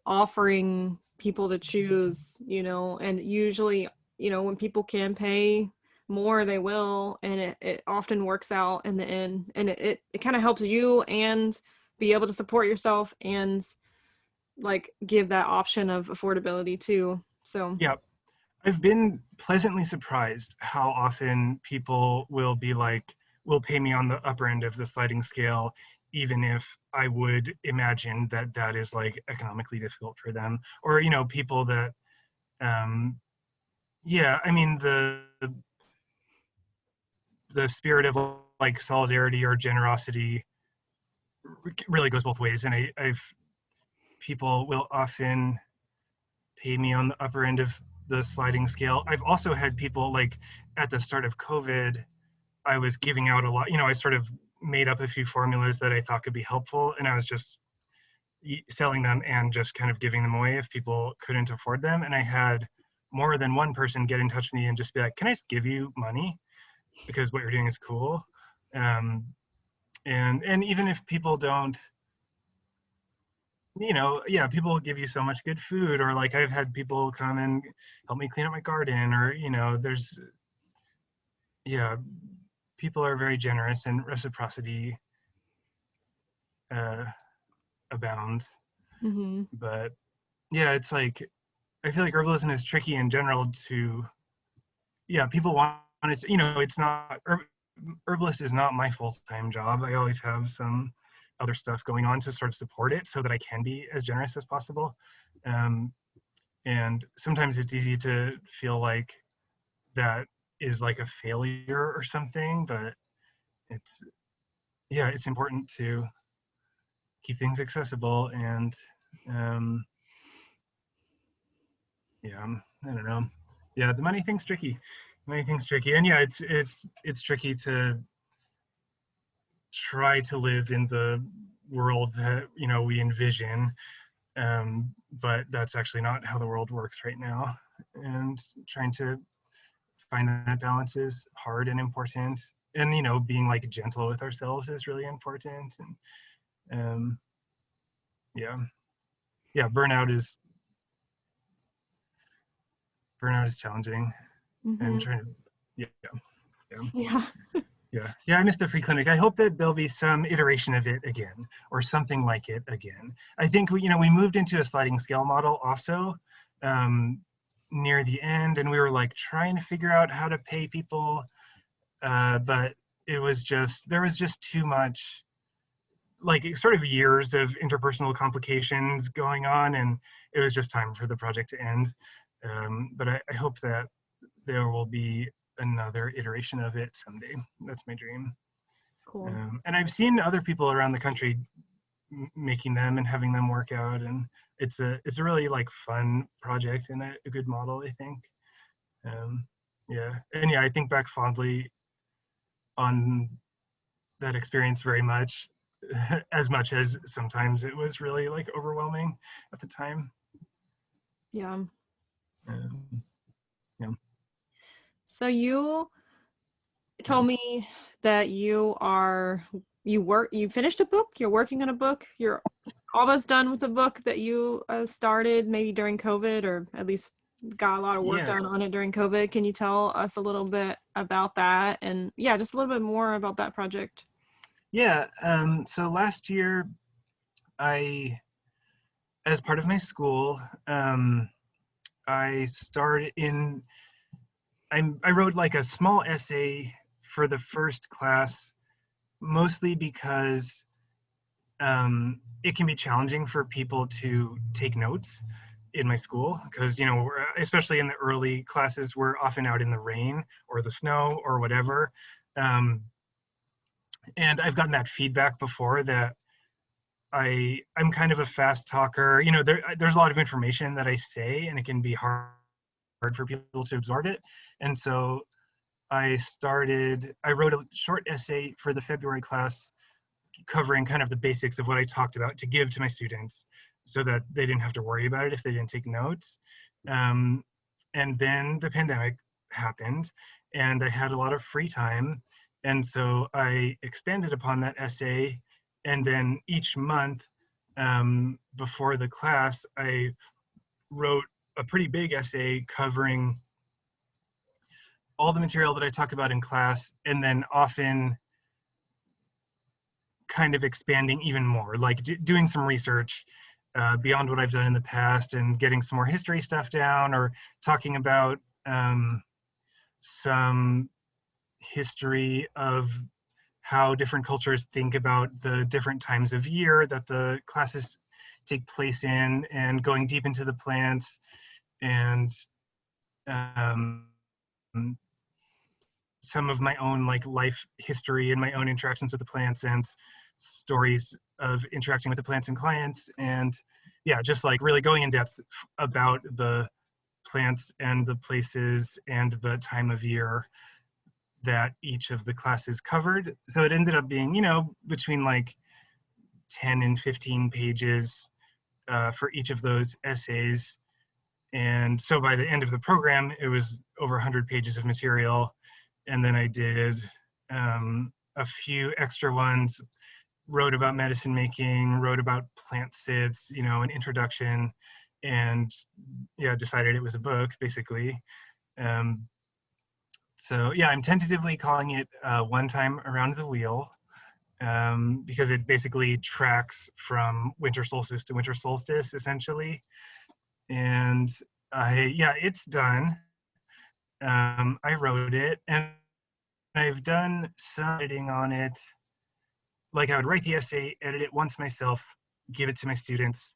offering people to choose, and usually, when people can pay more, they will, and it often works out in the end. And it kind of helps you and be able to support yourself and like give that option of affordability too. So, yeah, I've been pleasantly surprised how often people will be like, will pay me on the upper end of the sliding scale, even if I would imagine that that is like economically difficult for them. Or, people that, um, yeah, I mean, the spirit of like solidarity or generosity really goes both ways. And people will often pay me on the upper end of the sliding scale. I've also had people like at the start of COVID, I was giving out a lot. I sort of made up a few formulas that I thought could be helpful, and I was just selling them and just kind of giving them away if people couldn't afford them. And I had more than one person get in touch with me and just be like, "Can I just give you money because what you're doing is cool?" Um, and even if people don't, yeah, people will give you so much good food, or like I've had people come and help me clean up my garden, or there's yeah, people are very generous and reciprocity uh, abound. mhm. But yeah, it's like I feel like herbalism is tricky in general to, yeah, people want it. It's not herbalist is not my full-time job. I always have some other stuff going on to sort of support it so that I can be as generous as possible. Um, and sometimes it's easy to feel like that is like a failure or something, but it's yeah, it's important to keep things accessible. And um, yeah, I don't know. Yeah, the money thing's tricky. Money thing's tricky, and yeah, it's tricky to try to live in the world that we envision, but that's actually not how the world works right now. And trying to find that balance is hard and important. And being like gentle with ourselves is really important. And yeah, yeah, burnout is challenging, and Mhm. trying to yeah, yeah. Yeah. Yeah, I missed the free clinic. I hope that there'll be some iteration of it again, or something like it again. I think we moved into a sliding scale model also um, near the end, and we were like trying to figure out how to pay people, but there was just too much, like sort of years of interpersonal complications going on, and it was just time for the project to end. But I hope that there will be another iteration of it someday. That's my dream. Cool. And I've seen other people around the country making them and having them work out, and it's a really like fun project and a good model, I think. Yeah, and yeah, I think back fondly on that experience very much, as much as sometimes it was really like overwhelming at the time. Yeah. Yeah. So you told me that you finished a book, you're working on a book, you're almost done with a book that you started maybe during COVID, or at least got a lot of work Yeah. done on it during COVID. Can you tell us a little bit about that? And yeah, just a little bit more about that project. Yeah. So last year, I, as part of my school, I started in, I wrote like a small essay for the first class, mostly because it can be challenging for people to take notes in my school, because especially in the early classes, we're often out in the rain or the snow or whatever. And I've gotten that feedback before that I'm kind of a fast talker. There's a lot of information that I say, and it can be hard for people to absorb it. And so I wrote a short essay for the February class covering kind of the basics of what I talked about to give to my students, so that they didn't have to worry about it if they didn't take notes. And then the pandemic happened, and I had a lot of free time. And so I expanded upon that essay. And then each month, before the class, I wrote a pretty big essay covering all the material that I talk about in class, and then often kind of expanding even more, like doing some research beyond what I've done in the past, and getting some more history stuff down, or talking about some history of how different cultures think about the different times of year that the classes take place in, and going deep into the plants, and um, some of my own like life history and my own interactions with the plants, and stories of interacting with the plants and clients. And yeah, just like really going in depth about the plants and the places and the time of year that each of the classes covered. So it ended up being, between like 10 and 15 pages for each of those essays. And so by the end of the program, it was over 100 pages of material. And then I did a few extra ones, wrote about medicine making, wrote about plant sits, an introduction, and yeah, decided it was a book, basically. So yeah, I'm tentatively calling it One Time Around the Wheel, because it basically tracks from winter solstice to winter solstice, essentially. And it's done. I wrote it, and I've done some editing on it. Like I would write the essay, edit it once myself, give it to my students,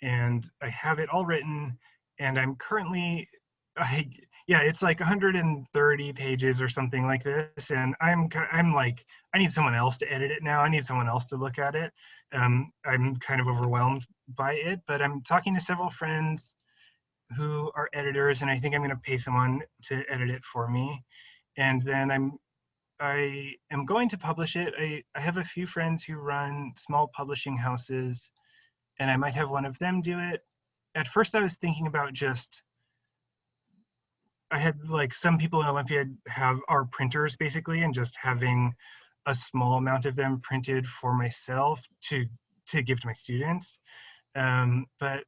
and I have it all written. And I'm currently, it's like 130 pages or something like this. And I'm like, I need someone else to edit it now. I need someone else to look at it. I'm kind of overwhelmed by it, but I'm talking to several friends who are editors, and I think I'm going to pay someone to edit it for me. And then I am going to publish it. I have a few friends who run small publishing houses, and I might have one of them do it. At first I was thinking about I had like some people in Olympia are printers basically, and just having a small amount of them printed for myself to give to my students. But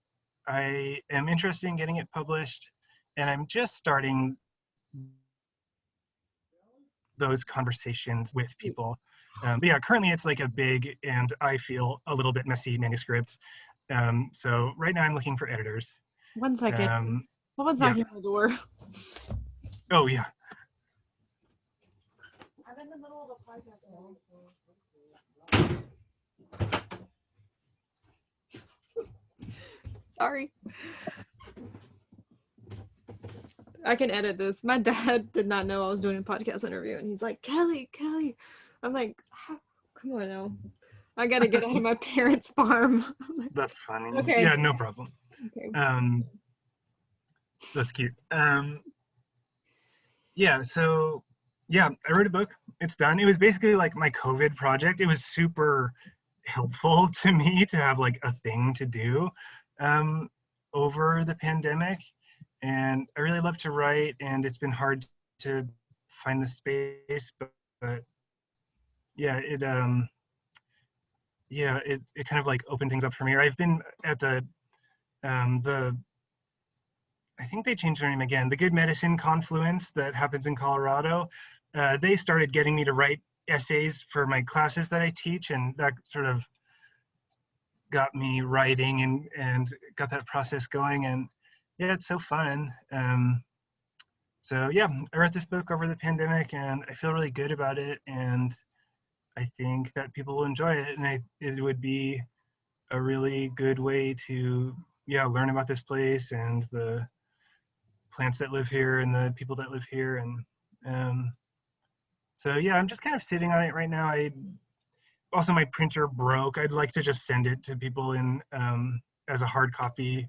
I am interested in getting it published, and I'm just starting those conversations with people. But yeah, currently it's like a big, and I feel a little bit messy manuscript. So right now I'm looking for editors. 1 second. Someone's Yeah. knocking on the door. Oh yeah. I'm in the middle of a podcast now. Sorry. I can edit this. My dad did not know I was doing a podcast interview, and he's like, Kelly, I'm like, come on now. I gotta get out of my parents' farm. That's funny. Okay. Yeah, no problem. Okay. Um, that's cute. Yeah, so yeah, I wrote a book. It's done. It was basically like my COVID project. It was super helpful to me to have like a thing to do um, over the pandemic. And I really love to write, and it's been hard to find the space, but yeah, it kind of like opened things up for me. I've been at the I think they changed their name again, the Good Medicine Confluence that happens in Colorado. They started getting me to write essays for my classes that I teach, and that sort of got me writing and got that process going. And yeah, it's so fun. So yeah, I wrote this book over the pandemic, and I feel really good about it. And I think that people will enjoy it, and it would be a really good way to learn about this place and the plants that live here and the people that live here. And um, so yeah, I'm just kind of sitting on it right now. I also, my printer broke. I'd like to just send it to people in as a hard copy,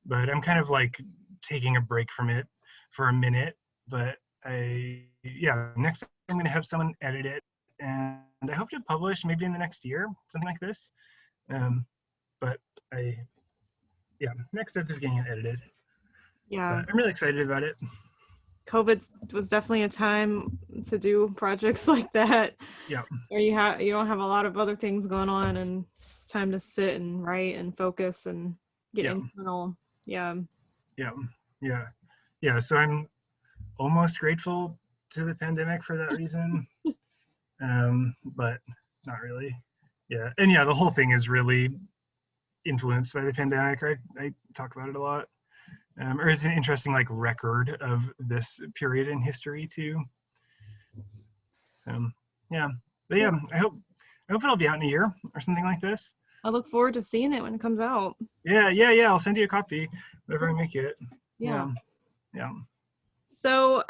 but I'm kind of like taking a break from it for a minute. But next time I'm going to have someone edit it, and I hope to publish maybe in the next year, something like this. But next step is getting it edited. Yeah. But I'm really excited about it. COVID was definitely a time to do projects like that. Yeah. Or you don't have a lot of other things going on, and it's time to sit and write and focus and get internal. Yeah. So I'm almost grateful to the pandemic for that reason. But not really. Yeah. And yeah, the whole thing is really influenced by the pandemic. I talk about it a lot. Or it's an interesting like record of this period in history too. Yeah. But yeah, I hope it'll be out in a year or something like this. I look forward to seeing it when it comes out. Yeah. I'll send you a copy whenever I make it. Yeah. Yeah. So,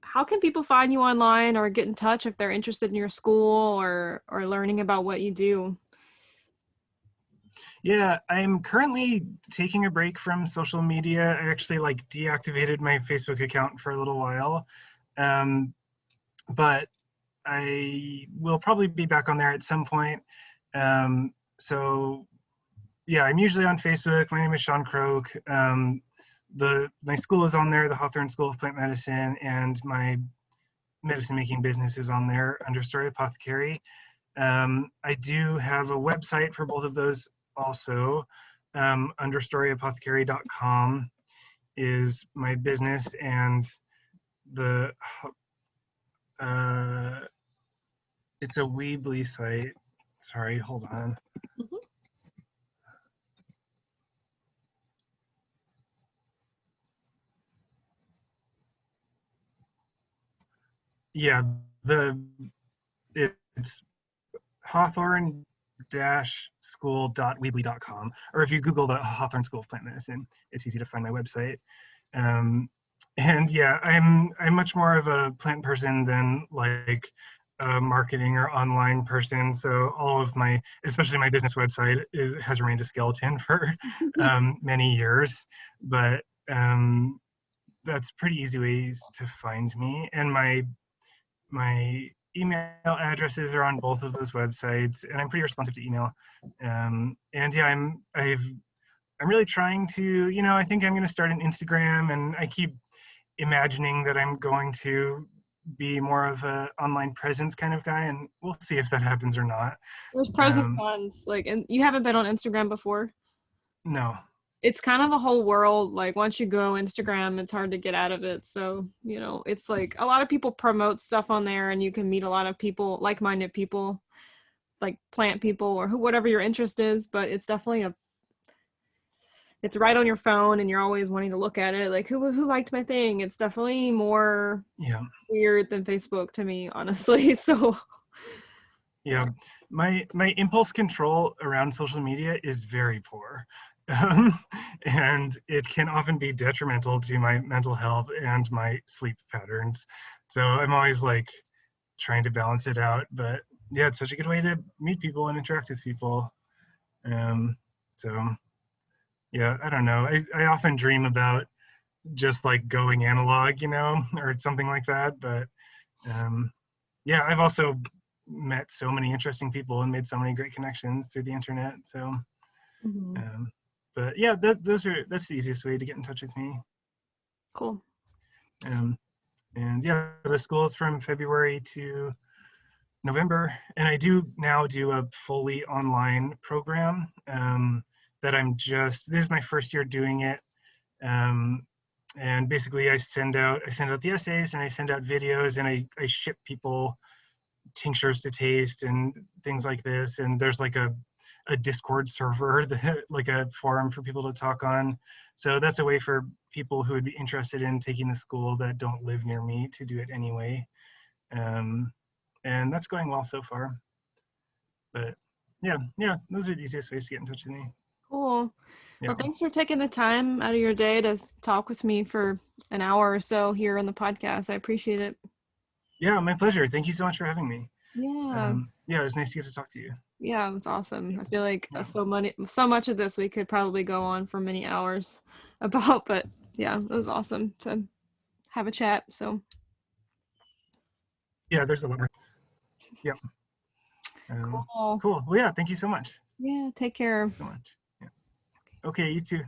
how can people find you online or get in touch if they're interested in your school or learning about what you do? Yeah, I'm currently taking a break from social media. I actually like deactivated my Facebook account for a little while. But I will probably be back on there at some point. So yeah, I'm usually on Facebook. My name is Sean Croke. My school is on there, the Hawthorn School of Plant Medicine, and my medicine making business is on there, Understory Apothecary. I do have a website for both of those also. Understoryapothecary.com is my business, and it's a Weebly site. Sorry, hold on. Mm-hmm. Yeah, it's hawthorn-school.weebly.com, or if you Google the Hawthorn School of Plant Medicine, it's easy to find my website. And yeah, I'm much more of a plant person than like a marketing or online person. So all of my, especially my business website, it has remained a skeleton for many years. But that's pretty easy ways to find me. And my email addresses are on both of those websites, and I'm pretty responsive to email. And yeah, I'm really trying to, I think I'm going to start an Instagram, and I keep imagining that I'm going to be more of a online presence kind of guy, and we'll see if that happens or not. There's pros and cons. Like, and you haven't been on Instagram before? No. It's kind of a whole world. Like, once you go Instagram, it's hard to get out of it. So, it's like a lot of people promote stuff on there, and you can meet a lot of people, like-minded people, like plant people or whatever your interest is. But it's definitely it's right on your phone, and you're always wanting to look at it. Like, who liked my thing? It's definitely more weird than Facebook to me, honestly. So yeah, my impulse control around social media is very poor. And it can often be detrimental to my mental health and my sleep patterns. So I'm always like trying to balance it out. But yeah, it's such a good way to meet people and interact with people. So yeah, I don't know. I often dream about just like going analog, or something like that. But yeah, I've also met so many interesting people and made so many great connections through the internet. So, Mhm. but yeah, that's the easiest way to get in touch with me. Cool. Um, and yeah, the school is from February to November, and I do now do a fully online program that this is my first year doing it. Um, and basically I send out the essays, and I send out videos, and I ship people tinctures to taste and things like this. And there's like a Discord server, like a forum for people to talk on. So that's a way for people who would be interested in taking the school that don't live near me to do it anyway. And that's going well so far. But yeah, those are the easiest ways to get in touch with me. Cool. Yeah. Well, thanks for taking the time out of your day to talk with me for an hour or so here on the podcast. I appreciate it. Yeah, my pleasure. Thank you so much for having me. Yeah. Yeah, it was nice to get to talk to you. Yeah, it's awesome. I feel like Yeah. so much of this we could probably go on for many hours about, but yeah, it was awesome to have a chat. So Yeah, there's a lot more. Yeah. cool. Cool. Well, yeah, thank you so much. Yeah, take care. So much. Yeah. Okay, you too.